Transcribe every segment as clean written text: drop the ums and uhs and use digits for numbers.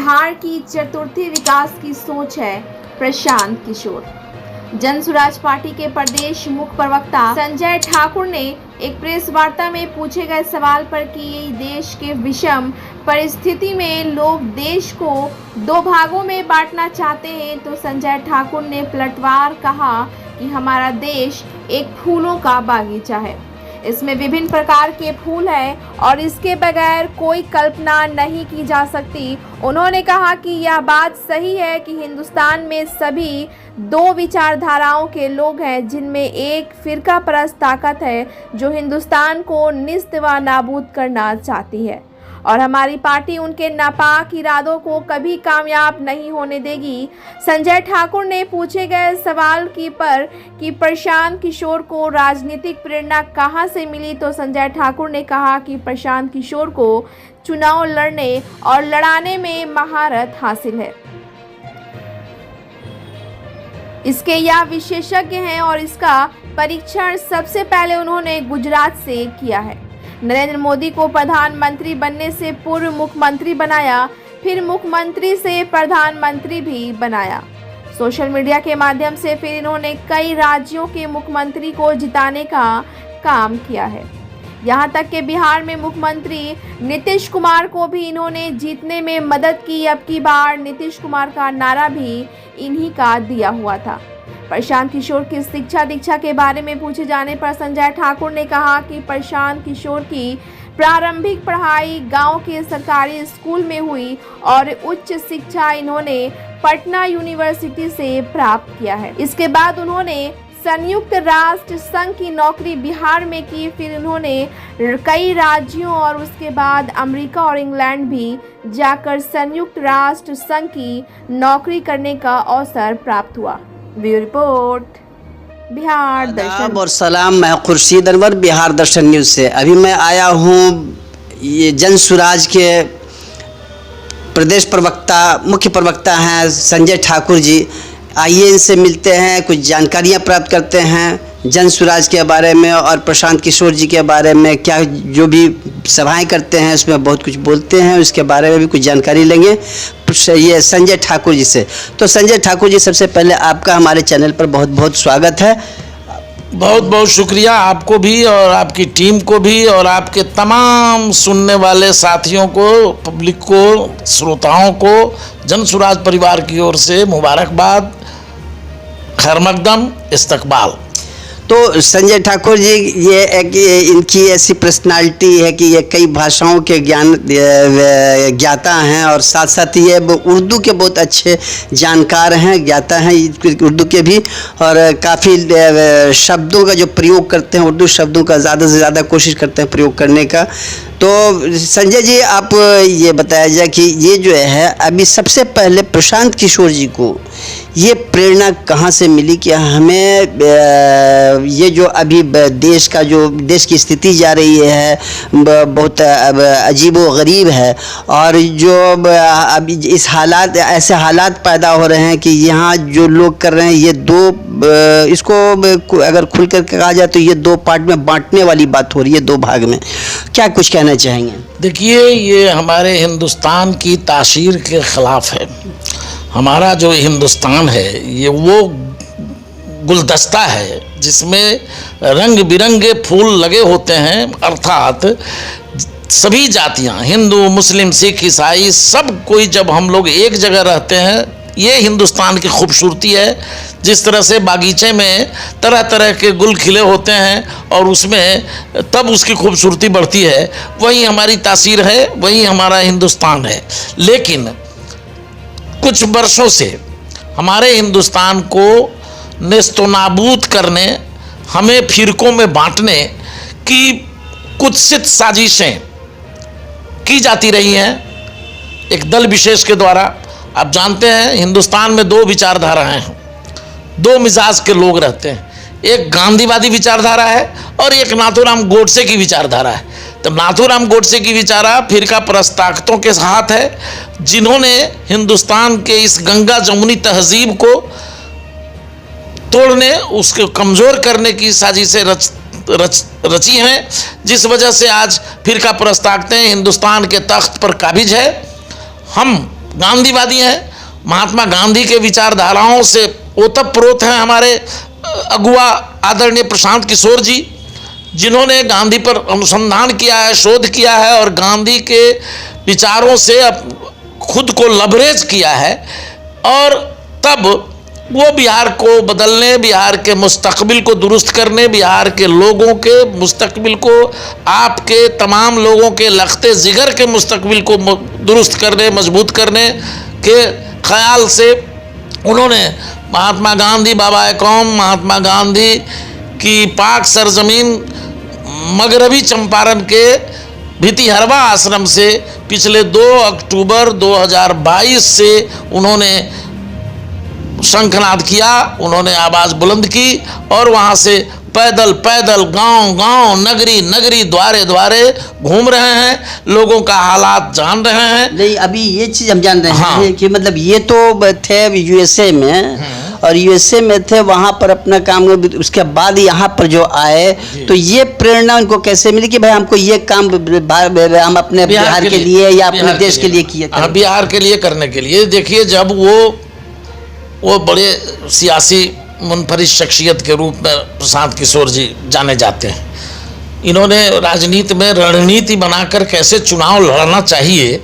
बिहार की चतुर्थी विकास की सोच है प्रशांत किशोर। जन स्वराज पार्टी के प्रदेश मुख्य प्रवक्ता संजय ठाकुर ने एक प्रेस वार्ता में पूछे गए सवाल पर कि देश के विषम परिस्थिति में लोग देश को दो भागों में बांटना चाहते हैं, तो संजय ठाकुर ने पलटवार कहा कि हमारा देश एक फूलों का बागीचा है, इसमें विभिन्न प्रकार के फूल हैं और इसके बगैर कोई कल्पना नहीं की जा सकती। उन्होंने कहा कि यह बात सही है कि हिंदुस्तान में सभी दो विचारधाराओं के लोग हैं, जिनमें एक फिरका परस्त ताकत है जो हिंदुस्तान को निस्त व नाबूद करना चाहती है और हमारी पार्टी उनके नापाक इरादों को कभी कामयाब नहीं होने देगी। संजय ठाकुर ने पूछे गए सवाल पर कि प्रशांत किशोर को राजनीतिक प्रेरणा कहां से मिली, तो संजय ठाकुर ने कहा कि प्रशांत किशोर को चुनाव लड़ने और लड़ाने में महारत हासिल है, इसके यह विशेषज्ञ हैं और इसका परीक्षण सबसे पहले उन्होंने गुजरात से किया है। नरेंद्र मोदी को प्रधानमंत्री बनने से पूर्व मुख्यमंत्री बनाया, फिर मुख्यमंत्री से प्रधानमंत्री भी बनाया। सोशल मीडिया के माध्यम से फिर इन्होंने कई राज्यों के मुख्यमंत्री को जिताने का काम किया है। यहाँ तक कि बिहार में मुख्यमंत्री नीतीश कुमार को भी इन्होंने जीतने में मदद की। अब की बार नीतीश कुमार का नारा भी इन्हीं का दिया हुआ था। प्रशांत किशोर की शिक्षा दीक्षा के बारे में पूछे जाने पर संजय ठाकुर ने कहा कि प्रशांत किशोर की प्रारंभिक पढ़ाई गांव के सरकारी स्कूल में हुई और उच्च शिक्षा इन्होंने पटना यूनिवर्सिटी से प्राप्त किया है। इसके बाद उन्होंने संयुक्त राष्ट्र संघ की नौकरी बिहार में की, फिर उन्होंने कई राज्यों और उसके बाद अमेरिका और इंग्लैंड भी जाकर संयुक्त राष्ट्र संघ की नौकरी करने का अवसर प्राप्त हुआ। ब्यूरो रिपोर्ट, बिहार दर्शन। और सलाम, मैं खुर्शीद अनवर, बिहार दर्शन न्यूज़ से। अभी मैं आया हूँ ये जन स्वराज के प्रदेश प्रवक्ता, मुख्य प्रवक्ता हैं संजय ठाकुर जी। आइए इनसे मिलते हैं, कुछ जानकारियाँ प्राप्त करते हैं जन स्वराज के बारे में और प्रशांत किशोर जी के बारे में। क्या जो भी सभाएं करते हैं उसमें बहुत कुछ बोलते हैं, उसके बारे में भी कुछ जानकारी लेंगे ये संजय ठाकुर जी से। तो संजय ठाकुर जी, सबसे पहले आपका हमारे चैनल पर बहुत बहुत स्वागत है। बहुत बहुत शुक्रिया आपको भी और आपकी टीम को भी और आपके तमाम सुनने वाले साथियों को, पब्लिक को, श्रोताओं को जन स्वराज परिवार की ओर से मुबारकबाद, खैर मकदम, इस्तकबाल। तो संजय ठाकुर जी, ये एक इनकी ऐसी पर्सनालिटी है कि ये कई भाषाओं के ज्ञाता हैं और साथ साथ ये उर्दू के बहुत अच्छे जानकार हैं, ज्ञाता हैं उर्दू के भी, और काफ़ी शब्दों का जो प्रयोग करते हैं, उर्दू शब्दों का ज़्यादा से ज़्यादा कोशिश करते हैं प्रयोग करने का। तो संजय जी, आप ये बताया जाए कि ये जो है अभी सबसे पहले प्रशांत किशोर जी को ये प्रेरणा कहाँ से मिली कि हमें ये जो अभी देश की स्थिति जा रही है बहुत अजीब व गरीब है, और जो अभी इस ऐसे हालात पैदा हो रहे हैं कि यहाँ जो लोग कर रहे हैं ये दो, इसको अगर खुल कर कहा जाए तो ये दो पार्ट में बांटने वाली बात हो रही है, दो भाग में। क्या कुछ कहना चाहेंगे? देखिए, ये हमारे हिंदुस्तान की तासीर के ख़िलाफ़ है। हमारा जो हिंदुस्तान है ये वो गुलदस्ता है जिसमें रंग बिरंगे फूल लगे होते हैं, अर्थात सभी जातियां, हिंदू, मुस्लिम, सिख, ईसाई, सब कोई जब हम लोग एक जगह रहते हैं, ये हिंदुस्तान की खूबसूरती है। जिस तरह से बागीचे में तरह तरह के गुल खिले होते हैं और उसमें तब उसकी खूबसूरती बढ़ती है, वही हमारी तासीर है, वही हमारा हिंदुस्तान है। लेकिन कुछ वर्षों से हमारे हिंदुस्तान को नेस्तनाबूद करने, हमें फिरकों में बांटने की कुत्सित साजिशें की जाती रही हैं एक दल विशेष के द्वारा। आप जानते हैं हिंदुस्तान में दो विचारधाराएं हैं, दो मिजाज के लोग रहते हैं। एक गांधीवादी विचारधारा है और एक नाथूराम गोडसे की विचारधारा है। तो नाथूराम गोडसे की विचारधारा फिरका परस्त ताकतों के साथ है, जिन्होंने हिंदुस्तान के इस गंगा जमुनी तहजीब को तोड़ने, उसको कमज़ोर करने की साजिशें रची हैं, जिस वजह से आज फिरका परस्त ताकतें हिंदुस्तान के तख्त पर काबिज है। हम गांधीवादी हैं, महात्मा गांधी के विचारधाराओं से ओतप्रोत हैं हमारे अगुआ आदरणीय प्रशांत किशोर जी, जिन्होंने गांधी पर अनुसंधान किया है, शोध किया है और गांधी के विचारों से खुद को लबरेज किया है, और तब वो बिहार को बदलने, बिहार के मुस्तकबिल को दुरुस्त करने, बिहार के लोगों के मुस्तकबिल को, आपके तमाम लोगों के लखते जिगर के मुस्तकबिल को दुरुस्त करने, मजबूत करने के ख्याल से उन्होंने महात्मा गांधी बाबा कौम, महात्मा गांधी की पाक सरजमीन मगरबी चंपारण के भितिहरवा आश्रम से पिछले 2 अक्टूबर 2022 से उन्होंने शंखनाद किया, उन्होंने आवाज़ बुलंद की और वहाँ से पैदल पैदल गांव गांव नगरी नगरी द्वारे द्वारे घूम रहे हैं, लोगों का हालात जान रहे हैं। नहीं, अभी ये चीज़ हम जान रहे हैं कि मतलब ये तो थे यूएसए में और यूएसए में थे, वहाँ पर अपना काम, उसके बाद यहाँ पर जो आए तो ये प्रेरणा उनको कैसे मिली कि भाई हमको ये काम हम अपने बिहार के लिए या अपने देश के लिए किया? बिहार के लिए करने के लिए देखिए, जब वो बड़े सियासी मुनफरिद शख्सियत के रूप में प्रशांत किशोर जी जाने जाते हैं। इन्होंने राजनीति में रणनीति बनाकर कैसे चुनाव लड़ना चाहिए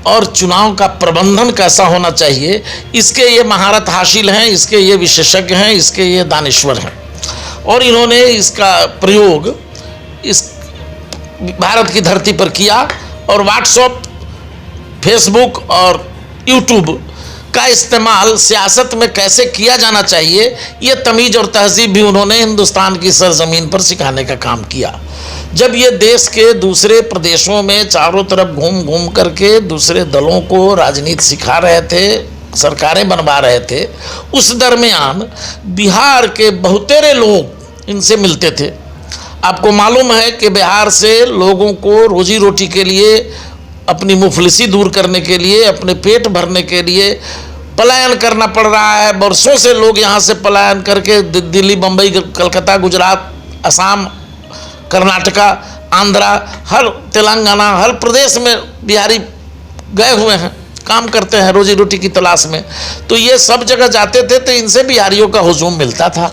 और चुनाव का प्रबंधन कैसा होना चाहिए, इसके ये महारत हासिल हैं, इसके ये विशेषज्ञ हैं, इसके ये दानिश्वर हैं, और इन्होंने इसका प्रयोग इस भारत की धरती पर किया और व्हाट्सएप, फेसबुक और यूट्यूब का इस्तेमाल सियासत में कैसे किया जाना चाहिए, ये तमीज़ और तहजीब भी उन्होंने हिंदुस्तान की सरजमीन पर सिखाने का काम किया। जब ये देश के दूसरे प्रदेशों में चारों तरफ घूम घूम करके दूसरे दलों को राजनीति सिखा रहे थे, सरकारें बनवा रहे थे, उस दरमियान बिहार के बहुतेरे लोग इनसे मिलते थे। आपको मालूम है कि बिहार से लोगों को रोजी रोटी के लिए, अपनी मुफलिसी दूर करने के लिए, अपने पेट भरने के लिए पलायन करना पड़ रहा है। बरसों से लोग यहाँ से पलायन करके दिल्ली, बम्बई, कलकत्ता, गुजरात, असम, कर्नाटका, आंध्रा, हर तेलंगाना, हर प्रदेश में बिहारी गए हुए हैं, काम करते हैं रोजी रोटी की तलाश में। तो ये सब जगह जाते थे तो इनसे बिहारियों का हुजूम मिलता था।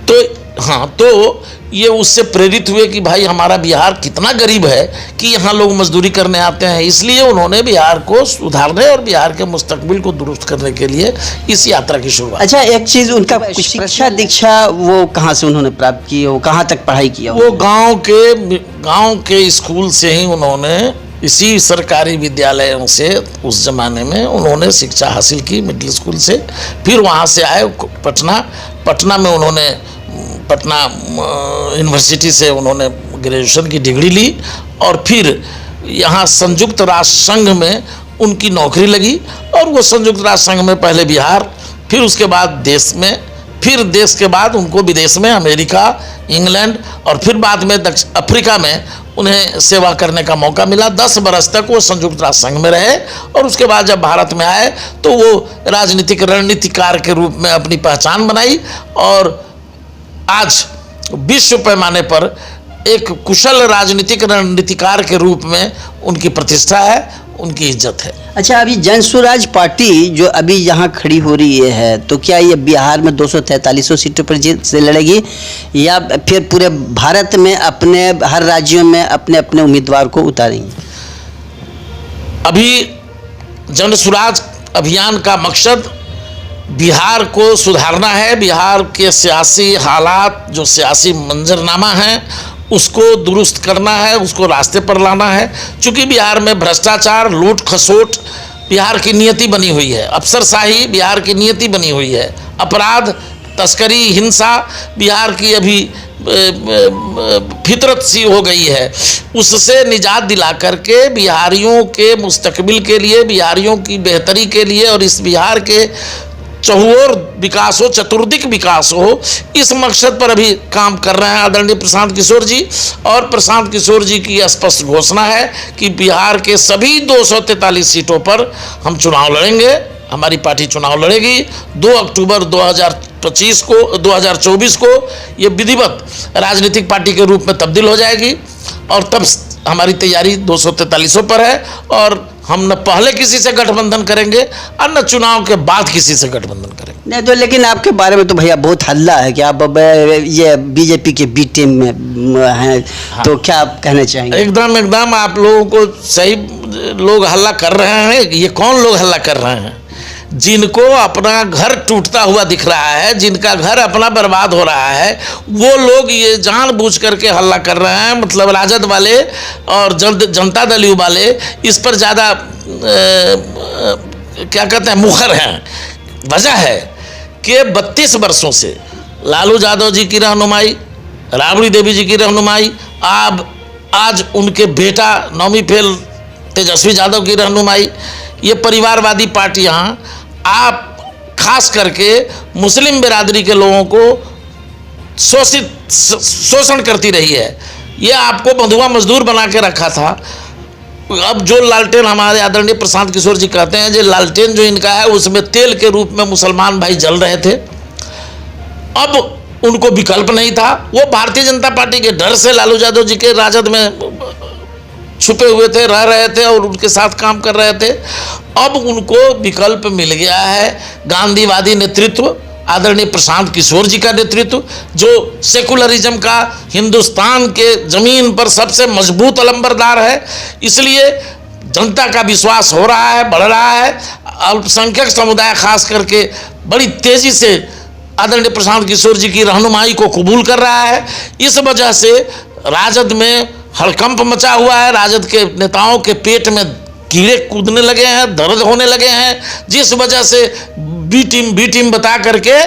तो हाँ, तो ये उससे प्रेरित हुए कि भाई हमारा बिहार कितना गरीब है कि यहाँ लोग मजदूरी करने आते हैं, इसलिए उन्होंने बिहार को सुधारने और बिहार के मुस्तकबिल को दुरुस्त करने के लिए इस यात्रा की शुरुआत। अच्छा, एक चीज़, उनका शिक्षा दीक्षा वो कहाँ से उन्होंने प्राप्त की, वो कहाँ तक पढ़ाई किया? वो गांव के स्कूल से ही उन्होंने, इसी सरकारी विद्यालयों से उस ज़माने में उन्होंने शिक्षा हासिल की, मिडिल स्कूल से। फिर वहाँ से आए पटना में उन्होंने पटना यूनिवर्सिटी से उन्होंने ग्रेजुएशन की डिग्री ली और फिर यहाँ संयुक्त राष्ट्र संघ में उनकी नौकरी लगी और वो संयुक्त राष्ट्र संघ में पहले बिहार, फिर उसके बाद देश में, फिर देश के बाद उनको विदेश में अमेरिका, इंग्लैंड और फिर बाद में दक्षिण अफ्रीका में उन्हें सेवा करने का मौका मिला। 10 बरस तक वो संयुक्त राष्ट्र संघ में रहे और उसके बाद जब भारत में आए तो वो राजनीतिक रणनीतिकार के रूप में अपनी पहचान बनाई और आज विश्व पैमाने पर एक कुशल राजनीतिक रणनीतिकार के रूप में उनकी प्रतिष्ठा है, उनकी इज्जत है। अच्छा, अभी जन स्वराज पार्टी जो अभी यहाँ खड़ी हो रही है, तो क्या ये बिहार में 243 सीटों पर जीत से लड़ेगी या फिर पूरे भारत में अपने हर राज्यों में अपने अपने उम्मीदवार को उतारेंगे? अभी जन स्वराज अभियान का मकसद बिहार को सुधारना है, बिहार के सियासी हालात, जो सियासी मंजरनामा है उसको दुरुस्त करना है, उसको रास्ते पर लाना है। चूँकि बिहार में भ्रष्टाचार, लूट खसोट बिहार की नियति बनी हुई है, अफसरशाही बिहार की नियति बनी हुई है, अपराध, तस्करी, हिंसा बिहार की अभी फितरत सी हो गई है। उससे निजात दिला करके बिहारियों के मुस्तकबिल के लिए, बिहारियों की बेहतरी के लिए और इस बिहार के चहुओर विकास हो, चतुर्दिक विकास हो, इस मकसद पर अभी काम कर रहे हैं आदरणीय प्रशांत किशोर जी। और प्रशांत किशोर जी की स्पष्ट घोषणा है कि बिहार के सभी 243 सीटों पर हम चुनाव लड़ेंगे, हमारी पार्टी चुनाव लड़ेगी। 2 अक्टूबर 2024 को ये विधिवत राजनीतिक पार्टी के रूप में तब्दील हो जाएगी और तब हमारी तैयारी 243 पर है और हम न पहले किसी से गठबंधन करेंगे और न चुनाव के बाद किसी से गठबंधन करेंगे। नहीं तो लेकिन आपके बारे में तो भैया बहुत हल्ला है कि आप अब ये बीजेपी के बी टीम में हैं। हाँ। तो क्या आप कहना चाहेंगे? एकदम आप लोगों को सही लोग हल्ला कर रहे हैं। ये कौन लोग हल्ला कर रहे हैं? जिनको अपना घर टूटता हुआ दिख रहा है, जिनका घर अपना बर्बाद हो रहा है, वो लोग ये जानबूझ करके हल्ला कर रहे हैं। मतलब राजद वाले और जनता दल यू वाले इस पर ज़्यादा क्या कहते हैं, मुखर हैं। वजह है कि 32 वर्षों से लालू यादव जी की रहनुमाई, राबड़ी देवी जी की रहनुमाई, आज उनके बेटा नौमी फेल तेजस्वी यादव की रहनुमाई, ये परिवारवादी पार्टियां आप खास करके मुस्लिम बिरादरी के लोगों को शोषण करती रही है। ये आपको बंधुआ मजदूर बना के रखा था। अब जो लालटेन हमारे आदरणीय प्रशांत किशोर जी कहते हैं, जो लालटेन जो इनका है उसमें तेल के रूप में मुसलमान भाई जल रहे थे। अब उनको विकल्प नहीं था। वो भारतीय जनता पार्टी के डर से लालू यादव जी के राजद में छुपे हुए थे, रह रहे थे और उनके साथ काम कर रहे थे। अब उनको विकल्प मिल गया है। गांधीवादी नेतृत्व, आदरणीय प्रशांत किशोर जी का नेतृत्व, जो सेकुलरिज्म का हिंदुस्तान के ज़मीन पर सबसे मजबूत अलंबरदार है। इसलिए जनता का विश्वास हो रहा है, बढ़ रहा है। अल्पसंख्यक समुदाय खास करके बड़ी तेज़ी से आदरणीय प्रशांत किशोर जी की रहनुमाई को कबूल कर रहा है। इस वजह से राजद में हड़कंप मचा हुआ है। राजद के नेताओं के पेट में कीड़े कूदने लगे हैं, दर्द होने लगे हैं, जिस वजह से बी टीम बता करके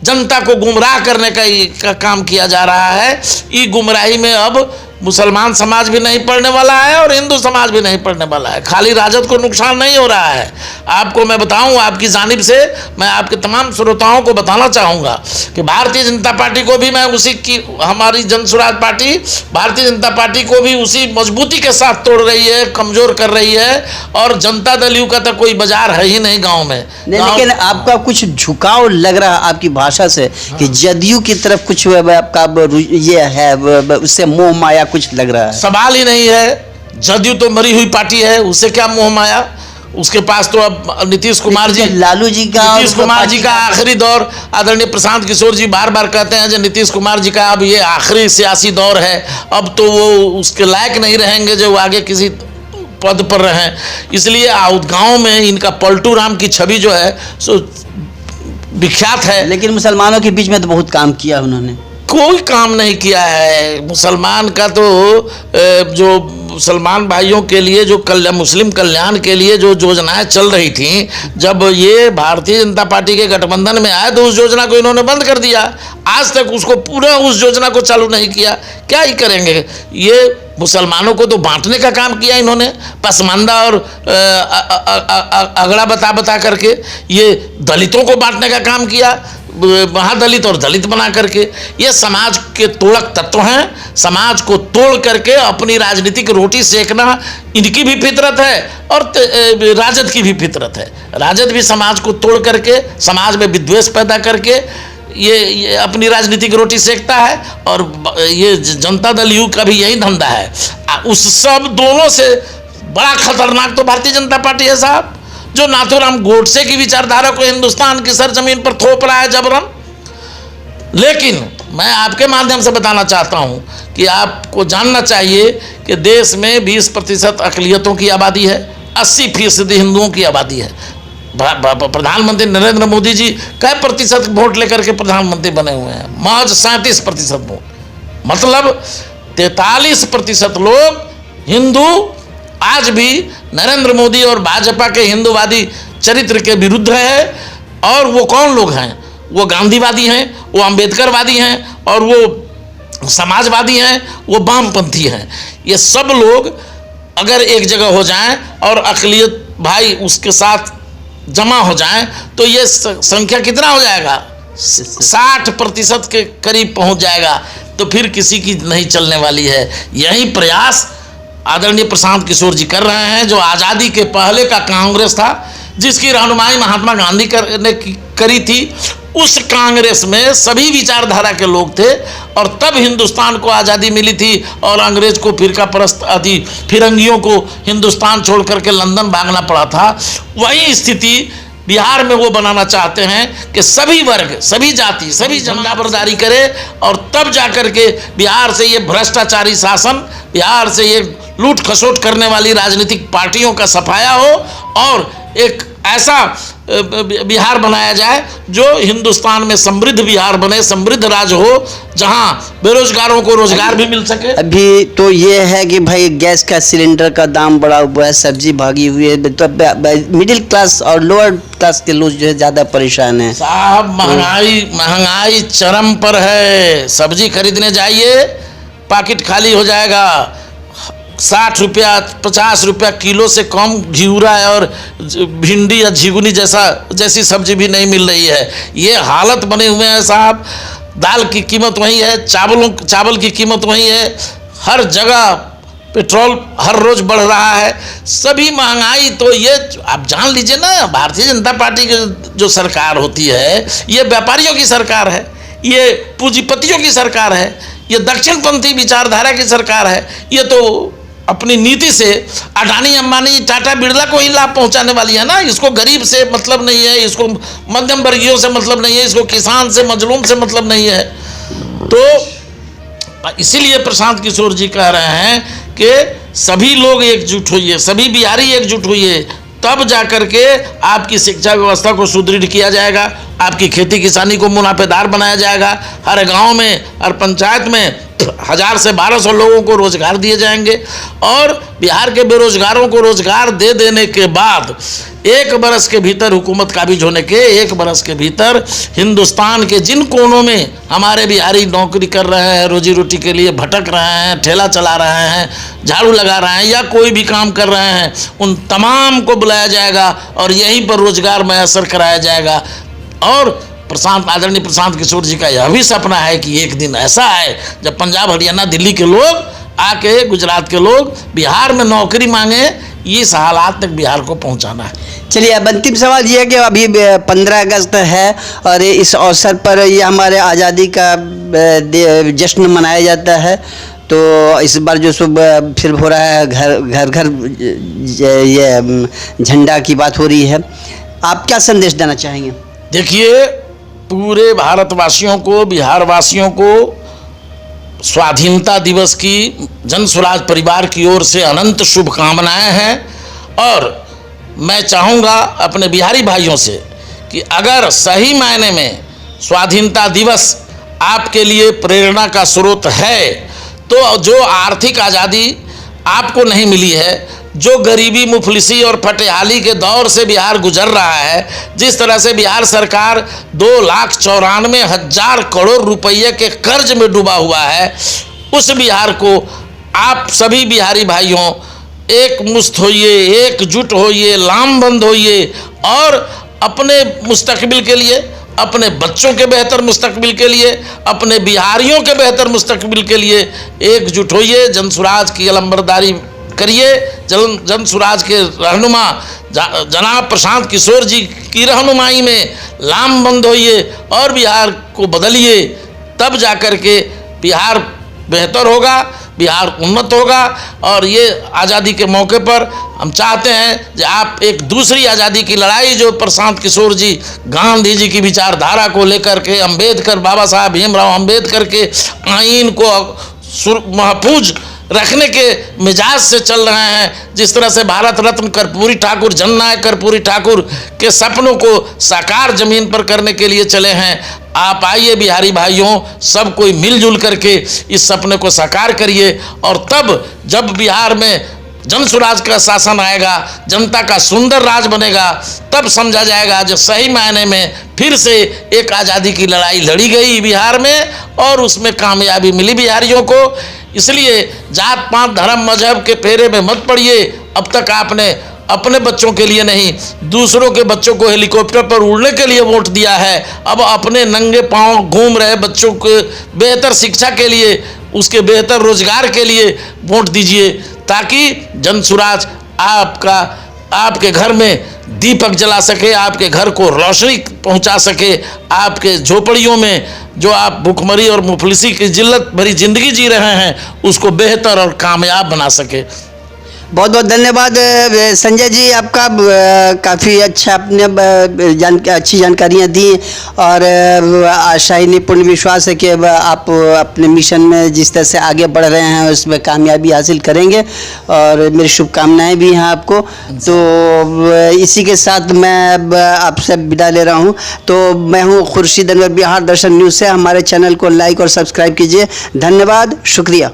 जनता को गुमराह करने का काम किया जा रहा है। ये गुमराही में अब मुसलमान समाज भी नहीं पड़ने वाला है और हिंदू समाज भी नहीं पड़ने वाला है। खाली राजद को नुकसान नहीं हो रहा है। आपको मैं बताऊं, आपकी जानिब से मैं आपके तमाम श्रोताओं को बताना चाहूँगा कि भारतीय जनता पार्टी को भी मैं उसी की, हमारी जन स्वराज पार्टी भारतीय जनता पार्टी को भी उसी मजबूती के साथ तोड़ रही है, कमज़ोर कर रही है। और जनता दल यू का तो कोई बाजार है ही नहीं गाँव में। लेकिन आपका कुछ झुकाव लग रहा है आपकी भाषा से कि जदयू की तरफ कुछ आपका ये है, उससे मोह माया कुछ लग रहा है। सवाल ही नहीं है। जदयू तो मरी हुई पार्टी है, उससे क्या मोह माया। उसके पास तो अब नीतीश कुमार जी, लालू जी का, नीतीश कुमार जी का आखिरी दौर, आदरणीय प्रशांत किशोर जी बार बार कहते हैं कि नीतीश कुमार जी का अब ये आखिरी सियासी दौर है। अब तो वो उसके लायक नहीं रहेंगे जो आगे किसी पद पर रहें। इसलिए गाँव में इनका पलटू राम की छवि जो है सो विख्यात है। लेकिन मुसलमानों के बीच में तो बहुत काम किया उन्होंने। कोई काम नहीं किया है मुसलमान का। तो जो मुसलमान भाइयों के लिए जो मुस्लिम कल्याण के लिए जो योजनाएं चल रही थी, जब ये भारतीय जनता पार्टी के गठबंधन में आए तो उस योजना को इन्होंने बंद कर दिया। आज तक उसको पूरा उस योजना को चालू नहीं किया। क्या ही करेंगे? ये मुसलमानों को तो बांटने का काम किया इन्होंने, पसमानदा और अगड़ा बता करके। ये दलितों को बांटने का काम किया, महादलित और दलित बना करके। ये समाज के तोड़क तत्व हैं। समाज को तोड़ करके अपनी राजनीतिक रोटी सेकना इनकी भी फितरत है और राजद की भी फितरत है। राजद भी समाज को तोड़ करके, समाज में विद्वेष पैदा करके ये अपनी राजनीतिक रोटी सेकता है। और ये जनता दल यू का भी यही धंधा है। उस सब दोनों से बड़ा खतरनाक तो भारतीय जनता पार्टी है साहब, जो नाथूराम गोडसे की विचारधारा को हिंदुस्तान की सरजमीन पर थोप रहा है जबरन। लेकिन मैं आपके माध्यम से बताना चाहता हूं कि आपको जानना चाहिए कि देश में 20% अक़लियतों की आबादी है, 80% हिंदुओं की आबादी है। प्रधानमंत्री नरेंद्र मोदी जी कै प्रतिशत वोट लेकर के प्रधानमंत्री बने हुए हैं? महज 37% वोट। मतलब 43% लोग हिंदू आज भी नरेंद्र मोदी और भाजपा के हिंदूवादी चरित्र के विरुद्ध है। और वो कौन लोग हैं? वो गांधीवादी हैं, वो अंबेडकरवादी हैं और वो समाजवादी हैं, वो वामपंथी हैं। ये सब लोग अगर एक जगह हो जाएं और अक़लियत भाई उसके साथ जमा हो जाएं तो ये संख्या कितना हो जाएगा? 60% के करीब पहुंच जाएगा। तो फिर किसी की नहीं चलने वाली है। यही प्रयास आदरणीय प्रशांत किशोर जी कर रहे हैं, जो आज़ादी के पहले का कांग्रेस था, जिसकी रहनुमाई महात्मा गांधी ने करी थी। उस कांग्रेस में सभी विचारधारा के लोग थे और तब हिंदुस्तान को आज़ादी मिली थी और अंग्रेज को फिरका परस्त आदि फिरंगियों को हिंदुस्तान छोड़ करके लंदन भागना पड़ा था। वही स्थिति बिहार में वो बनाना चाहते हैं कि सभी वर्ग, सभी जाति, सभी झंडा बरदारी करे और तब जाकर के बिहार से ये भ्रष्टाचारी शासन, बिहार से ये लूट खसोट करने वाली राजनीतिक पार्टियों का सफाया हो और एक ऐसा बिहार बनाया जाए जो हिंदुस्तान में समृद्ध बिहार बने, समृद्ध राज्य हो, जहां बेरोजगारों को रोजगार भी मिल सके। अभी तो ये है कि भाई गैस का सिलेंडर का दाम बढ़ा हुआ है, सब्जी भागी हुई है, तो मिडिल क्लास और लोअर क्लास के लोग जो है ज़्यादा परेशान हैं। साहब महंगाई चरम पर है। सब्जी खरीदने जाइए, पैकेट खाली हो जाएगा। 60 रुपया 50 रुपया किलो से कम घिउरा है और भिंडी या झिगुनी जैसी सब्जी भी नहीं मिल रही है। ये हालत बने हुए हैं साहब। दाल की कीमत वही है, चावल की कीमत वही है, हर जगह पेट्रोल हर रोज़ बढ़ रहा है। सभी महंगाई तो ये आप जान लीजिए ना, भारतीय जनता पार्टी की जो सरकार होती है ये व्यापारियों की सरकार है, ये पूंजीपतियों की सरकार है, ये दक्षिणपंथी विचारधारा की सरकार है। ये तो अपनी नीति से अडानी, अंबानी, टाटा, बिरला को ही लाभ पहुंचाने वाली है ना। इसको गरीब से मतलब नहीं है, इसको मध्यम वर्गीयों से मतलब नहीं है, इसको किसान से, मजलूम से मतलब नहीं है। तो इसीलिए प्रशांत किशोर जी कह रहे हैं कि सभी लोग एकजुट होइए, सभी बिहारी एकजुट होइए, तब जाकर के आपकी शिक्षा व्यवस्था को सुदृढ़ किया जाएगा, आपकी खेती किसानी को मुनाफेदार बनाया जाएगा, हर गांव में, हर पंचायत में 1000 से 1200 लोगों को रोजगार दिए जाएंगे और बिहार के बेरोजगारों को रोजगार दे देने के बाद 1 बरस के भीतर, हुकूमत काबिज होने के 1 बरस के भीतर हिंदुस्तान के जिन कोनों में हमारे बिहारी नौकरी कर रहे हैं, रोजी रोटी के लिए भटक रहे हैं, ठेला चला रहे हैं, झाड़ू लगा रहे हैं या कोई भी काम कर रहे हैं, उन तमाम को बुलाया जाएगा और यहीं पर रोजगार मैसर कराया जाएगा। और आदरणीय प्रशांत किशोर जी का यह भी सपना है कि एक दिन ऐसा है जब पंजाब, हरियाणा, दिल्ली के लोग आके, गुजरात के लोग बिहार में नौकरी मांगे। इस हालात तक बिहार को पहुंचाना है। चलिए, अब अंतिम सवाल ये है कि अभी 15 अगस्त है और इस अवसर पर ये हमारे आज़ादी का जश्न मनाया जाता है, तो इस बार जो सब फिर हो रहा है, घर घर ये झंडा की बात हो रही है, आप क्या संदेश देना चाहेंगे? देखिए, पूरे भारतवासियों को, बिहार वासियों को स्वाधीनता दिवस की जन स्वराज परिवार की ओर से अनंत शुभकामनाएं हैं। और मैं चाहूँगा अपने बिहारी भाइयों से कि अगर सही मायने में स्वाधीनता दिवस आपके लिए प्रेरणा का स्रोत है, तो जो आर्थिक आज़ादी आपको नहीं मिली है, जो गरीबी, मुफलिसी और फटेहाली के दौर से बिहार गुजर रहा है, जिस तरह से बिहार सरकार 2,94,000 करोड़ रुपये के कर्ज में डूबा हुआ है, उस बिहार को आप सभी बिहारी भाइयों एक मुश्त होइए, एकजुट होइए, लामबंद होइए और अपने मुस्तकबिल के लिए, अपने बच्चों के बेहतर मुस्तकबिल के लिए, अपने बिहारियों के बेहतर मुस्तकबिल के लिए एकजुट होइए। जन स्वराज की अलंबरदारी करिए। जन स्वराज के रहनुमा जनाब प्रशांत किशोर जी की रहनुमाई में लामबंद होइए और बिहार को बदलिए, तब जाकर के बिहार बेहतर होगा, बिहार उन्नत होगा। और ये आज़ादी के मौके पर हम चाहते हैं कि आप एक दूसरी आज़ादी की लड़ाई, जो प्रशांत किशोर जी गांधी जी की विचारधारा को लेकर के, अंबेडकर, बाबा साहब भीमराव अंबेडकर के आईन को महफूज रखने के मिजाज से चल रहे हैं, जिस तरह से भारत रत्न कर्पूरी ठाकुर, जननायक कर्पूरी ठाकुर के सपनों को साकार जमीन पर करने के लिए चले हैं। आप आइए बिहारी भाइयों, सब कोई मिलजुल करके इस सपने को साकार करिए और तब जब बिहार में जन स्वराज का शासन आएगा, जनता का सुंदर राज बनेगा, तब समझा जाएगा जो सही मायने में फिर से एक आज़ादी की लड़ाई लड़ी गई बिहार में और उसमें कामयाबी मिली बिहारियों को। इसलिए जात पात, धर्म, मजहब के फेरे में मत पड़िए। अब तक आपने अपने बच्चों के लिए नहीं, दूसरों के बच्चों को हेलीकॉप्टर पर उड़ने के लिए वोट दिया है। अब अपने नंगे पांव घूम रहे बच्चों को बेहतर शिक्षा के लिए, उसके बेहतर रोजगार के लिए वोट दीजिए, ताकि जन स्वराज आपका आपके घर में दीपक जला सके, आपके घर को रोशनी पहुंचा सके, आपके झोपड़ियों में जो आप भुखमरी और मुफलिसी की जिल्लत भरी ज़िंदगी जी रहे हैं उसको बेहतर और कामयाब बना सके। बहुत बहुत धन्यवाद संजय जी, आपका काफ़ी अच्छा आपने अच्छी जानकारियाँ दी और आशा ही नहीं पूर्ण विश्वास है कि आप अपने मिशन में जिस तरह से आगे बढ़ रहे हैं उसमें कामयाबी हासिल करेंगे और मेरी शुभकामनाएं भी हैं आपको। तो इसी के साथ मैं आपसे विदा ले रहा हूं। तो मैं हूं खुर्शीद अनवर, बिहार दर्शन न्यूज़ से। हमारे चैनल को लाइक और सब्सक्राइब कीजिए। धन्यवाद, शुक्रिया।